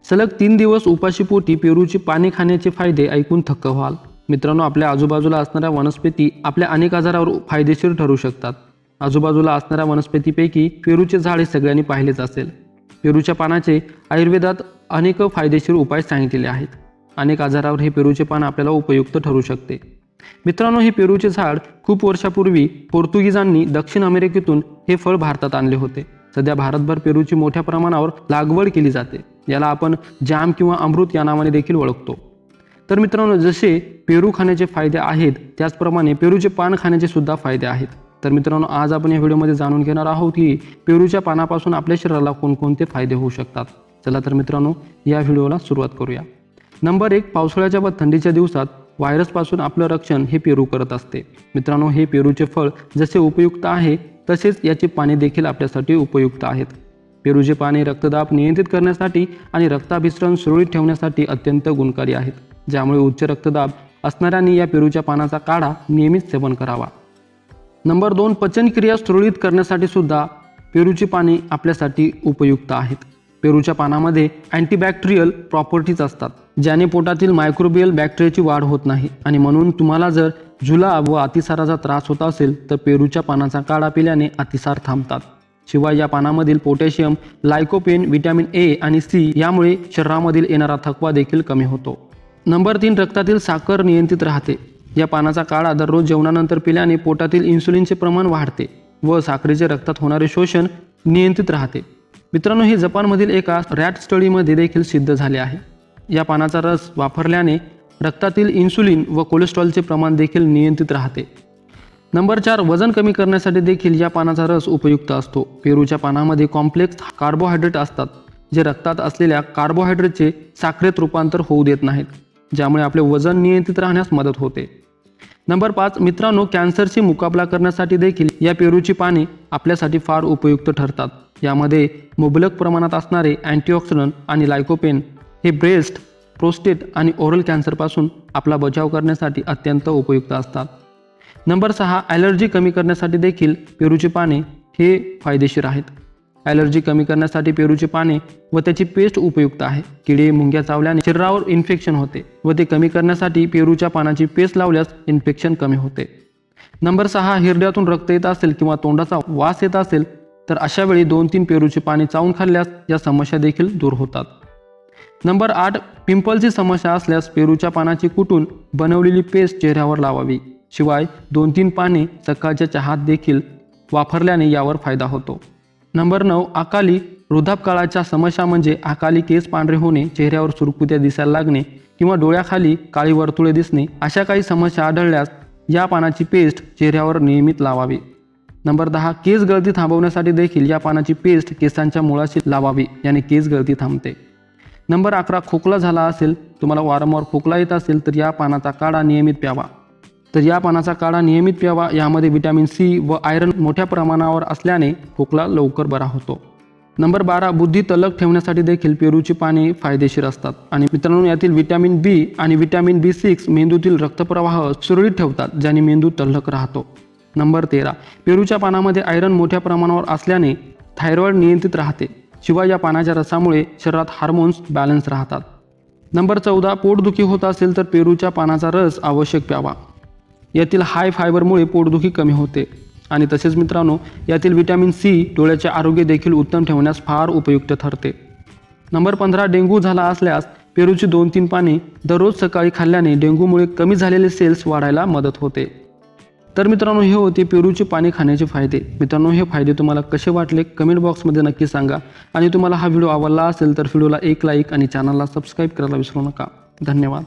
सलग 3 दिवस उपाशीपोटी पेरूची पाने खाण्याचे फायदे ऐकून थक्क व्हाल। मित्रांनो, आपल्या आजूबाजूला असणाऱ्या वनस्पती आपल्या अनेक आजारावर फायदेशीर ठरू शकतात। आजूबाजूला असणाऱ्या वनस्पतीपैकी पेरूचे झाड हे सगळ्यांनी पाहिलेच असेल। पेरूच्या पानाचे आयुर्वेदात अनेक फायदेशीर उपाय सांगितलेले आहेत। अनेक आजारावर हे पेरूचे पान आपल्याला उपयुक्त ठरू शकते। मित्रांनो, हे पेरूचे झाड खूप वर्षापूर्वी पोर्तुगीजांनी दक्षिण अमेरिकेतून हे फळ भारतात आणले होते। सध्या भारतभर पेरूची मोठ्या प्रमाणावर लागवड केली जाते। याला आपण जाम किंवा अमृत या नावाने देखील ओळखतो। तर मित्रांनो, जसे पेरू खाण्याचे फायदे आहेत त्याचप्रमाणे पेरूचे पान खाण्याचे सुद्धा फायदे आहेत। तर मित्रांनो, आज आपण या व्हिडिओमध्ये जाणून घेणार आहोत की पेरूच्या पानापासून आपल्या शरीराला कोणकोणते फायदे होऊ शकतात। चला तर मित्रांनो, या व्हिडिओला सुरुवात करूया। नंबर 1, पावसाळ्याच्या व थंडीच्या दिवसात व्हायरसपासून आपलं रक्षण हे पेरू करत असते। मित्रांनो, हे पेरूचे फळ जसे उपयुक्त आहे तसेच याची पाने देखील आपल्यासाठी उपयुक्त आहेत। पेरूचे पाने रक्तदाब नियंत्रित करण्यासाठी आणि रक्ताभिसरण सुरळीत ठेवण्यासाठी अत्यंत गुणकारी आहेत, ज्यामुळे उच्च रक्तदाब असणाऱ्यांनी या पेरूच्या पानाचा काढा नियमित सेवन करावा। नंबर 2, पचनक्रिया सुरळीत करण्यासाठी सुद्धा पेरूची पाने आपल्यासाठी उपयुक्त आहेत। पेरूच्या पानामध्ये अँटीबॅक्टेरियल प्रॉपर्टीज असतात, ज्याने पोटातील मायक्रोबियल बॅक्टेरियाची वाढ होत नाही आणि म्हणून तुम्हाला जर जुलाब व अतिसाराचा त्रास होत असेल तर पेरूच्या पानाचा काढा पिल्याने अतिसार थांबतात। शिवाय या पानामधील पोटॅशियम, लायकोपेन, व्हिटॅमिन ए आणि सी यामुळे शरीरामधील येणारा थकवा देखील कमी होतो। नंबर 3, रक्तातील साखर नियंत्रित राहते। या पानाचा काढा दररोज जेवणानंतर पिल्याने पोटातील इन्सुलिनचे प्रमाण वाढते व साखरेचे रक्तात होणारे शोषण नियंत्रित राहते। मित्रांनो, हे जपानमधील एका रॅट स्टडीमध्ये देखील सिद्ध झाले आहे। या पानाचा रस वापरल्याने रक्तातील इन्सुलिन व कोलेस्ट्रॉलचे प्रमाण देखील नियंत्रित राहते। नंबर 4, वजन कमी करण्यासाठी देखील या पानाचा रस उपयुक्त असतो। पेरूच्या पानामध्ये कॉम्प्लेक्स कार्बोहायड्रेट असतात, जे रक्तात असलेल्या कार्बोहायड्रेटचे साखरेत रूपांतर होऊ देत नाहीत, ज्यामुळे आपले वजन नियंत्रित राहण्यास मदत होते। नंबर 5, मित्रांनो, कॅन्सरशी मुकाबला करण्यासाठी देखील या पेरूची पाने आपल्यासाठी फार उपयुक्त ठरतात। यामध्ये मुबलक प्रमाणात असणारे अँटीऑक्सिडंट आणि लायकोपेन हे ब्रेस्ट, प्रोस्टेट आणि ओरल कॅन्सरपासून आपला बचाव करण्यासाठी अत्यंत उपयुक्त असतात। नंबर 6, ॲलर्जी कमी करण्यासाठी देखील पेरूची पाने हे फायदेशीर आहेत। ॲलर्जी कमी करण्यासाठी पेरूची पाने व त्याची पेस्ट उपयुक्त आहे। किडे, मुंग्या चावल्याने शरीरावर इन्फेक्शन होते व ते कमी करण्यासाठी पेरूच्या पानाची पेस्ट लावल्यास इन्फेक्शन कमी होते। नंबर 6, हिरड्यातून रक्त येत असेल किंवा तोंडाचा वास येत असेल तर अशा वेळी 2-3 पेरूची पाने चावून खाल्ल्यास या समस्या देखील दूर होतात। नंबर 8, पिंपलची समस्या असल्यास पेरूच्या पानाची कुटून बनवलेली पेस्ट चेहऱ्यावर लावावी। शिवाय 2-3 पाने सकाळच्या चहात देखील वापरल्याने यावर फायदा होतो। नंबर 9, अकाली वृद्धापकाळाच्या समस्या म्हणजे अकाली केस पांढरे होणे, चेहऱ्यावर सुरकुत्या दिसायला लागणे किंवा डोळ्याखाली काळी वर्तुळे दिसणे अशा काही समस्या आढळल्यास या पानाची पेस्ट चेहऱ्यावर नियमित लावावी। नंबर 10, केस गळती थांबवण्यासाठी देखील या पानाची पेस्ट केसांच्या मुळाशी लावावी, याने केस गळती थांबते। नंबर 11, खोकला झाला असेल, तुम्हाला वारंवार खोकला येत असेल तर या पानाचा काढा नियमित प्यावा। यामध्ये व्हिटॅमिन सी व आयरन मोठ्या प्रमाणावर असल्याने खोकला लवकर बरा होतो। नंबर 12, बुद्धी तल्लख ठेवण्यासाठी देखील पेरूची पाने फायदेशीर असतात आणि मित्रांनो, यातील व्हिटॅमिन बी आणि व्हिटॅमिन B6 मेंदूतील रक्तप्रवाह सुरळीत ठेवतात, ज्याने मेंदू तल्लख राहतो। नंबर 13, पेरूच्या पानामध्ये आयरन मोठ्या प्रमाणावर असल्याने थायरॉइड नियंत्रित राहते। शिवाय या पानाच्या रसामुळे शरीरात हार्मोन्स बॅलन्स राहतात। नंबर 14, पोटदुखी होत असेल तर पेरूच्या पानाचा रस आवश्यक प्यावा। यातील हाय फायबरमुळे पोटदुखी कमी होते आणि तसेच मित्रांनो, यातील व्हिटॅमिन सी डोळ्याचे आरोग्य देखील उत्तम ठेवण्यास फार उपयुक्त ठरते। नंबर 15, डेंग्यू झाला असल्यास पेरूची 2-3 पाने दररोज सकाळी खाल्ल्याने डेंग्यूमुळे कमी झालेले सेल्स वाढायला मदत होते। तर मित्रांनो, हे होते पेरूची पाने खाण्याचे फायदे। मित्रांनो, हे फायदे तुम्हाला कसे वाटले कमेंट बॉक्समध्ये नक्की सांगा आणि तुम्हाला हा व्हिडिओ आवडला असेल तर व्हिडिओला एक लाईक आणि चॅनलला सबस्क्राईब करायला विसरू नका। धन्यवाद।